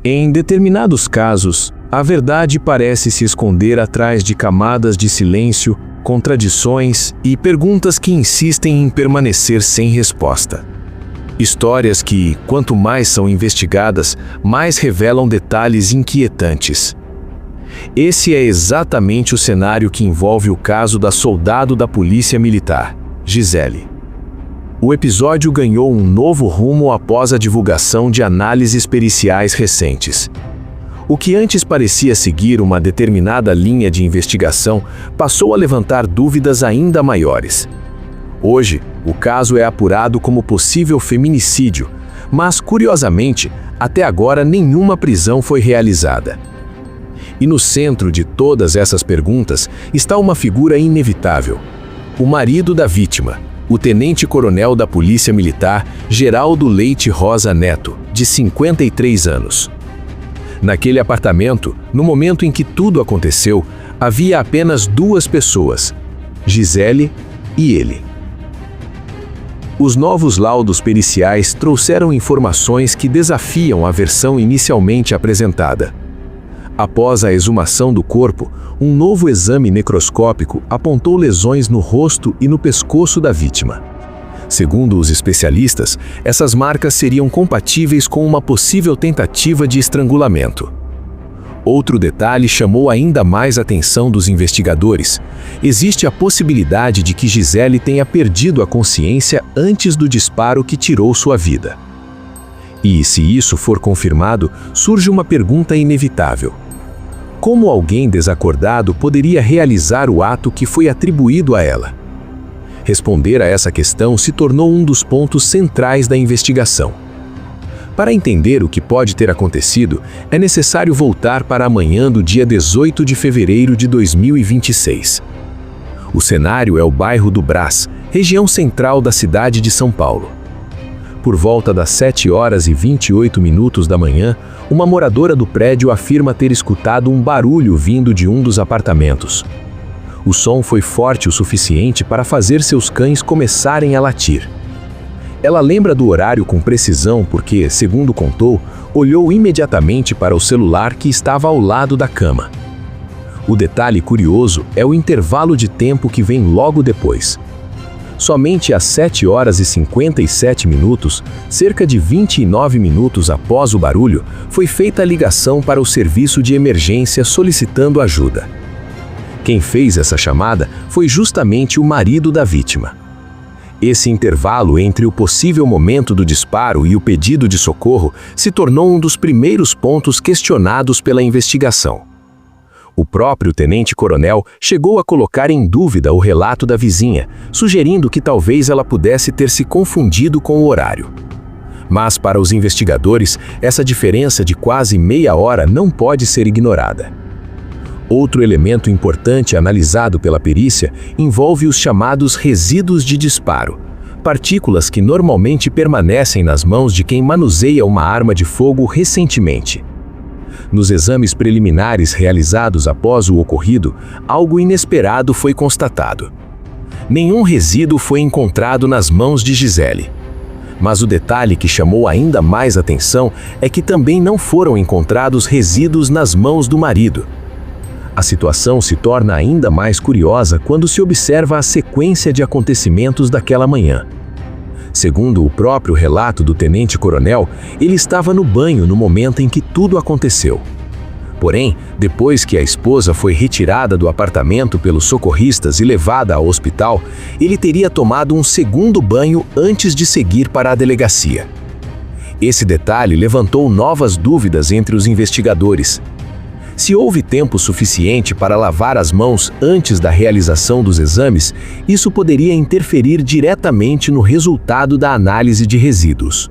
Em determinados casos, a verdade parece se esconder atrás de camadas de silêncio, contradições e perguntas que insistem em permanecer sem resposta. Histórias que, quanto mais são investigadas, mais revelam detalhes inquietantes. Esse é exatamente o cenário que envolve o caso da soldado da Polícia Militar, Gisele. O episódio ganhou um novo rumo após a divulgação de análises periciais recentes. O que antes parecia seguir uma determinada linha de investigação passou a levantar dúvidas ainda maiores. Hoje, o caso é apurado como possível feminicídio, mas, curiosamente, até agora nenhuma prisão foi realizada. E no centro de todas essas perguntas está uma figura inevitável: o marido da vítima, o tenente-coronel da Polícia Militar, Geraldo Leite Rosa Neto, de 53 anos. Naquele apartamento, no momento em que tudo aconteceu, havia apenas duas pessoas: Gisele e ele. Os novos laudos periciais trouxeram informações que desafiam a versão inicialmente apresentada. Após a exumação do corpo, um novo exame necroscópico apontou lesões no rosto e no pescoço da vítima. Segundo os especialistas, essas marcas seriam compatíveis com uma possível tentativa de estrangulamento. Outro detalhe chamou ainda mais a atenção dos investigadores: existe a possibilidade de que Gisele tenha perdido a consciência antes do disparo que tirou sua vida. E, se isso for confirmado, surge uma pergunta inevitável: como alguém desacordado poderia realizar o ato que foi atribuído a ela? Responder a essa questão se tornou um dos pontos centrais da investigação. Para entender o que pode ter acontecido, é necessário voltar para a manhã do dia 18 de fevereiro de 2026. O cenário é o bairro do Brás, região central da cidade de São Paulo. Por volta das 7h28 da manhã, uma moradora do prédio afirma ter escutado um barulho vindo de um dos apartamentos. O som foi forte o suficiente para fazer seus cães começarem a latir. Ela lembra do horário com precisão porque, segundo contou, olhou imediatamente para o celular que estava ao lado da cama. O detalhe curioso é o intervalo de tempo que vem logo depois. Somente às 7h57, cerca de 29 minutos após o barulho, foi feita a ligação para o serviço de emergência solicitando ajuda. Quem fez essa chamada foi justamente o marido da vítima. Esse intervalo entre o possível momento do disparo e o pedido de socorro se tornou um dos primeiros pontos questionados pela investigação. O próprio tenente-coronel chegou a colocar em dúvida o relato da vizinha, sugerindo que talvez ela pudesse ter se confundido com o horário. Mas, para os investigadores, essa diferença de quase meia hora não pode ser ignorada. Outro elemento importante analisado pela perícia envolve os chamados resíduos de disparo, partículas que normalmente permanecem nas mãos de quem manuseia uma arma de fogo recentemente. Nos exames preliminares realizados após o ocorrido, algo inesperado foi constatado. Nenhum resíduo foi encontrado nas mãos de Gisele. Mas o detalhe que chamou ainda mais atenção é que também não foram encontrados resíduos nas mãos do marido. A situação se torna ainda mais curiosa quando se observa a sequência de acontecimentos daquela manhã. Segundo o próprio relato do tenente-coronel, ele estava no banho no momento em que tudo aconteceu. Porém, depois que a esposa foi retirada do apartamento pelos socorristas e levada ao hospital, ele teria tomado um segundo banho antes de seguir para a delegacia. Esse detalhe levantou novas dúvidas entre os investigadores. Se houve tempo suficiente para lavar as mãos antes da realização dos exames, isso poderia interferir diretamente no resultado da análise de resíduos.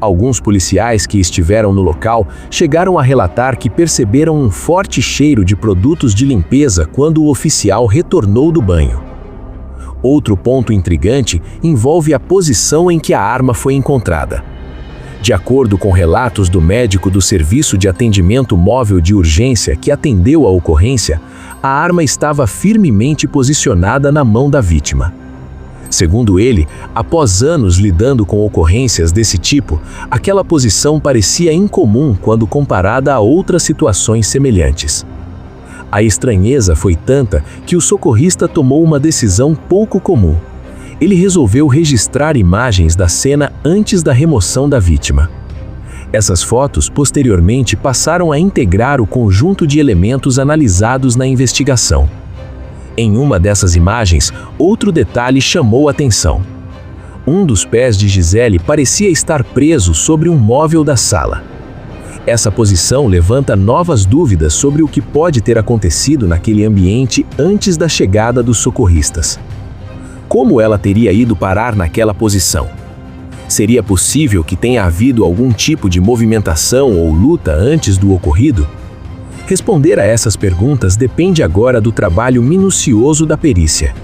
Alguns policiais que estiveram no local chegaram a relatar que perceberam um forte cheiro de produtos de limpeza quando o oficial retornou do banho. Outro ponto intrigante envolve a posição em que a arma foi encontrada. De acordo com relatos do médico do Serviço de Atendimento Móvel de Urgência que atendeu a ocorrência, a arma estava firmemente posicionada na mão da vítima. Segundo ele, após anos lidando com ocorrências desse tipo, aquela posição parecia incomum quando comparada a outras situações semelhantes. A estranheza foi tanta que o socorrista tomou uma decisão pouco comum. Ele resolveu registrar imagens da cena antes da remoção da vítima. Essas fotos posteriormente passaram a integrar o conjunto de elementos analisados na investigação. Em uma dessas imagens, outro detalhe chamou a atenção. Um dos pés de Gisele parecia estar preso sobre um móvel da sala. Essa posição levanta novas dúvidas sobre o que pode ter acontecido naquele ambiente antes da chegada dos socorristas. Como ela teria ido parar naquela posição? Seria possível que tenha havido algum tipo de movimentação ou luta antes do ocorrido? Responder a essas perguntas depende agora do trabalho minucioso da perícia.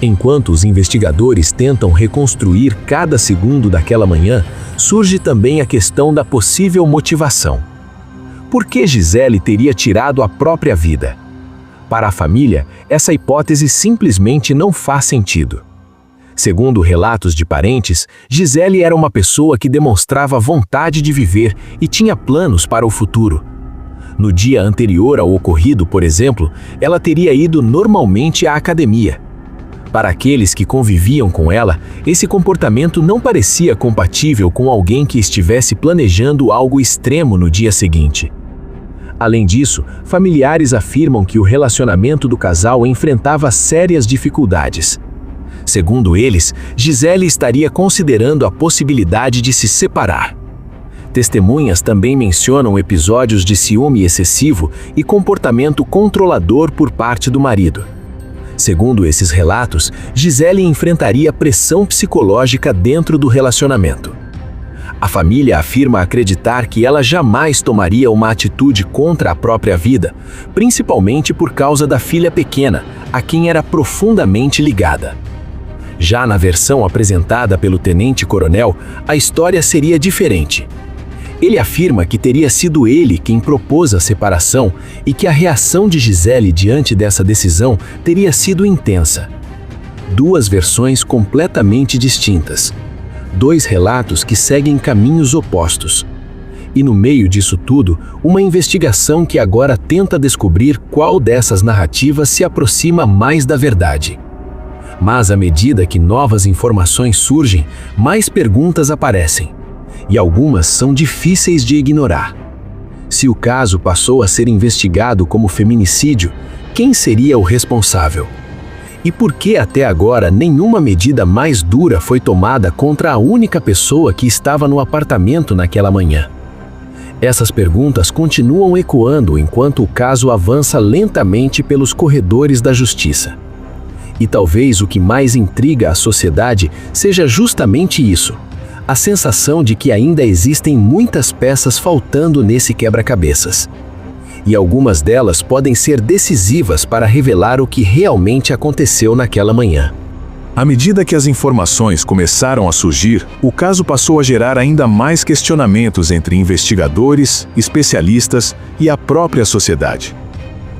Enquanto os investigadores tentam reconstruir cada segundo daquela manhã, surge também a questão da possível motivação. Por que Gisele teria tirado a própria vida? Para a família, essa hipótese simplesmente não faz sentido. Segundo relatos de parentes, Gisele era uma pessoa que demonstrava vontade de viver e tinha planos para o futuro. No dia anterior ao ocorrido, por exemplo, ela teria ido normalmente à academia. Para aqueles que conviviam com ela, esse comportamento não parecia compatível com alguém que estivesse planejando algo extremo no dia seguinte. Além disso, familiares afirmam que o relacionamento do casal enfrentava sérias dificuldades. Segundo eles, Gisele estaria considerando a possibilidade de se separar. Testemunhas também mencionam episódios de ciúme excessivo e comportamento controlador por parte do marido. Segundo esses relatos, Gisele enfrentaria pressão psicológica dentro do relacionamento. A família afirma acreditar que ela jamais tomaria uma atitude contra a própria vida, principalmente por causa da filha pequena, a quem era profundamente ligada. Já na versão apresentada pelo tenente-coronel, a história seria diferente. Ele afirma que teria sido ele quem propôs a separação e que a reação de Gisele diante dessa decisão teria sido intensa. Duas versões completamente distintas. Dois relatos que seguem caminhos opostos. E no meio disso tudo, uma investigação que agora tenta descobrir qual dessas narrativas se aproxima mais da verdade. Mas à medida que novas informações surgem, mais perguntas aparecem. E algumas são difíceis de ignorar. Se o caso passou a ser investigado como feminicídio, quem seria o responsável? E por que até agora nenhuma medida mais dura foi tomada contra a única pessoa que estava no apartamento naquela manhã? Essas perguntas continuam ecoando enquanto o caso avança lentamente pelos corredores da justiça. E talvez o que mais intriga a sociedade seja justamente isso: a sensação de que ainda existem muitas peças faltando nesse quebra-cabeças. E algumas delas podem ser decisivas para revelar o que realmente aconteceu naquela manhã. À medida que as informações começaram a surgir, o caso passou a gerar ainda mais questionamentos entre investigadores, especialistas e a própria sociedade.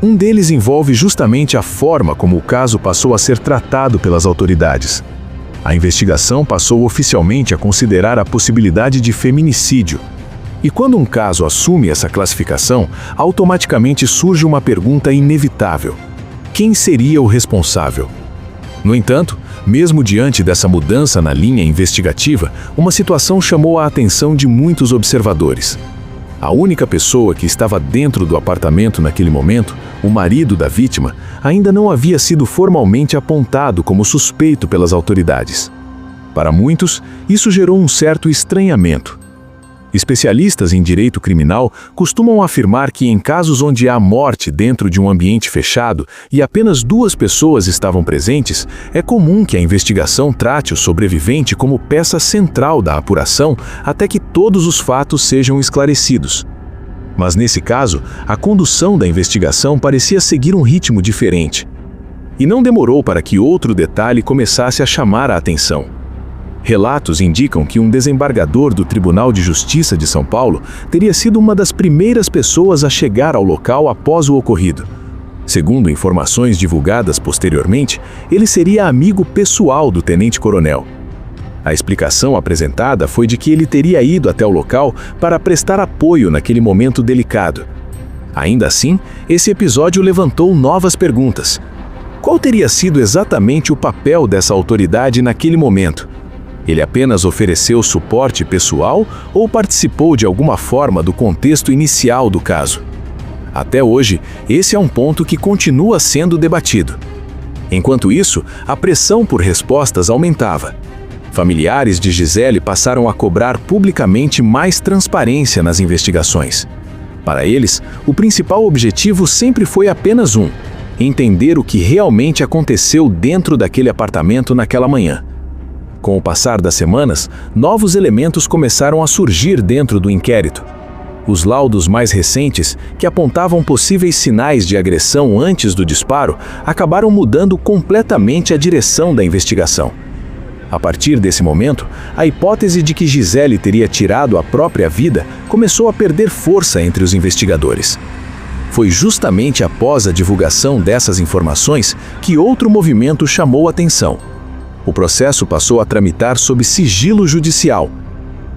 Um deles envolve justamente a forma como o caso passou a ser tratado pelas autoridades. A investigação passou oficialmente a considerar a possibilidade de feminicídio. E quando um caso assume essa classificação, automaticamente surge uma pergunta inevitável: quem seria o responsável? No entanto, mesmo diante dessa mudança na linha investigativa, uma situação chamou a atenção de muitos observadores. A única pessoa que estava dentro do apartamento naquele momento, o marido da vítima, ainda não havia sido formalmente apontado como suspeito pelas autoridades. Para muitos, isso gerou um certo estranhamento. Especialistas em direito criminal costumam afirmar que em casos onde há morte dentro de um ambiente fechado e apenas duas pessoas estavam presentes, é comum que a investigação trate o sobrevivente como peça central da apuração até que todos os fatos sejam esclarecidos. Mas nesse caso, a condução da investigação parecia seguir um ritmo diferente. E não demorou para que outro detalhe começasse a chamar a atenção. Relatos indicam que um desembargador do Tribunal de Justiça de São Paulo teria sido uma das primeiras pessoas a chegar ao local após o ocorrido. Segundo informações divulgadas posteriormente, ele seria amigo pessoal do tenente-coronel. A explicação apresentada foi de que ele teria ido até o local para prestar apoio naquele momento delicado. Ainda assim, esse episódio levantou novas perguntas. Qual teria sido exatamente o papel dessa autoridade naquele momento? Ele apenas ofereceu suporte pessoal ou participou de alguma forma do contexto inicial do caso? Até hoje, esse é um ponto que continua sendo debatido. Enquanto isso, a pressão por respostas aumentava. Familiares de Gisele passaram a cobrar publicamente mais transparência nas investigações. Para eles, o principal objetivo sempre foi apenas um: entender o que realmente aconteceu dentro daquele apartamento naquela manhã. Com o passar das semanas, novos elementos começaram a surgir dentro do inquérito. Os laudos mais recentes, que apontavam possíveis sinais de agressão antes do disparo, acabaram mudando completamente a direção da investigação. A partir desse momento, a hipótese de que Gisele teria tirado a própria vida começou a perder força entre os investigadores. Foi justamente após a divulgação dessas informações que outro movimento chamou a atenção. O processo passou a tramitar sob sigilo judicial.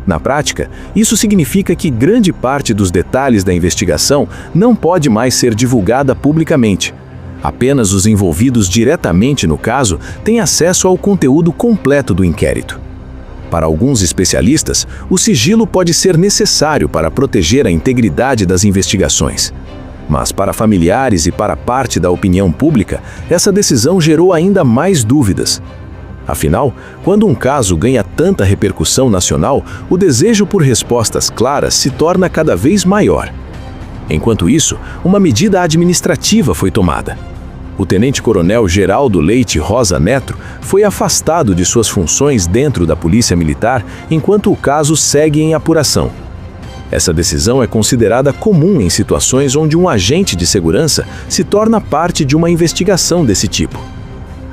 Na prática, isso significa que grande parte dos detalhes da investigação não pode mais ser divulgada publicamente. Apenas os envolvidos diretamente no caso têm acesso ao conteúdo completo do inquérito. Para alguns especialistas, o sigilo pode ser necessário para proteger a integridade das investigações. Mas para familiares e para parte da opinião pública, essa decisão gerou ainda mais dúvidas. Afinal, quando um caso ganha tanta repercussão nacional, o desejo por respostas claras se torna cada vez maior. Enquanto isso, uma medida administrativa foi tomada. O tenente-coronel Geraldo Leite Rosa Neto foi afastado de suas funções dentro da Polícia Militar enquanto o caso segue em apuração. Essa decisão é considerada comum em situações onde um agente de segurança se torna parte de uma investigação desse tipo.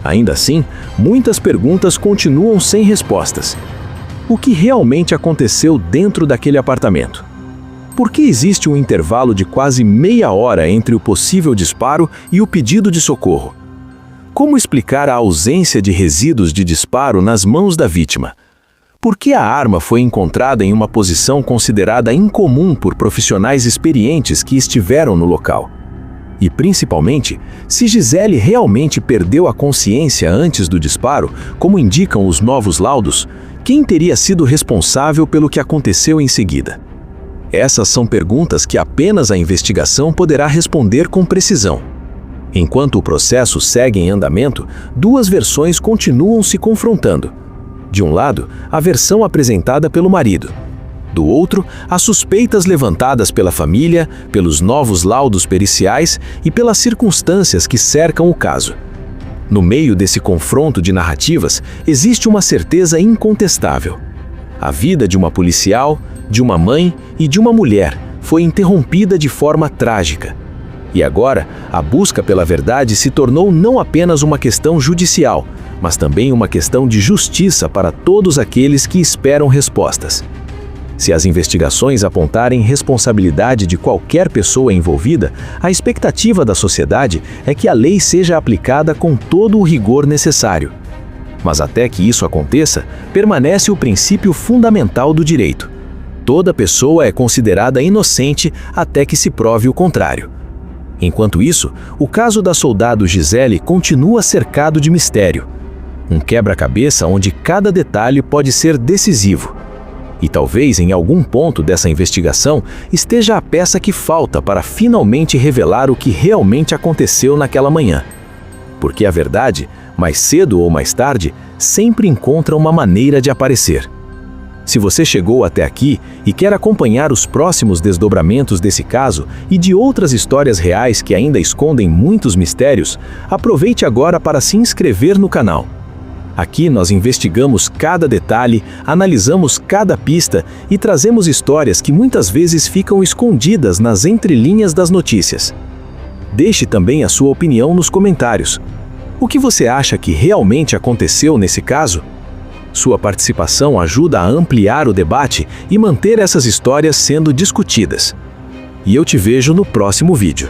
Ainda assim, muitas perguntas continuam sem respostas. O que realmente aconteceu dentro daquele apartamento? Por que existe um intervalo de quase meia hora entre o possível disparo e o pedido de socorro? Como explicar a ausência de resíduos de disparo nas mãos da vítima? Por que a arma foi encontrada em uma posição considerada incomum por profissionais experientes que estiveram no local? E, principalmente, se Gisele realmente perdeu a consciência antes do disparo, como indicam os novos laudos, quem teria sido responsável pelo que aconteceu em seguida? Essas são perguntas que apenas a investigação poderá responder com precisão. Enquanto o processo segue em andamento, duas versões continuam se confrontando. De um lado, a versão apresentada pelo marido. Do outro, as suspeitas levantadas pela família, pelos novos laudos periciais e pelas circunstâncias que cercam o caso. No meio desse confronto de narrativas, existe uma certeza incontestável. A vida de uma policial, de uma mãe e de uma mulher foi interrompida de forma trágica. E agora, a busca pela verdade se tornou não apenas uma questão judicial, mas também uma questão de justiça para todos aqueles que esperam respostas. Se as investigações apontarem responsabilidade de qualquer pessoa envolvida, a expectativa da sociedade é que a lei seja aplicada com todo o rigor necessário. Mas até que isso aconteça, permanece o princípio fundamental do direito. Toda pessoa é considerada inocente até que se prove o contrário. Enquanto isso, o caso da soldado Gisele continua cercado de mistério. Um quebra-cabeça onde cada detalhe pode ser decisivo. E talvez em algum ponto dessa investigação esteja a peça que falta para finalmente revelar o que realmente aconteceu naquela manhã. Porque a verdade, mais cedo ou mais tarde, sempre encontra uma maneira de aparecer. Se você chegou até aqui e quer acompanhar os próximos desdobramentos desse caso e de outras histórias reais que ainda escondem muitos mistérios, aproveite agora para se inscrever no canal. Aqui nós investigamos cada detalhe, analisamos cada pista e trazemos histórias que muitas vezes ficam escondidas nas entrelinhas das notícias. Deixe também a sua opinião nos comentários. O que você acha que realmente aconteceu nesse caso? Sua participação ajuda a ampliar o debate e manter essas histórias sendo discutidas. E eu te vejo no próximo vídeo.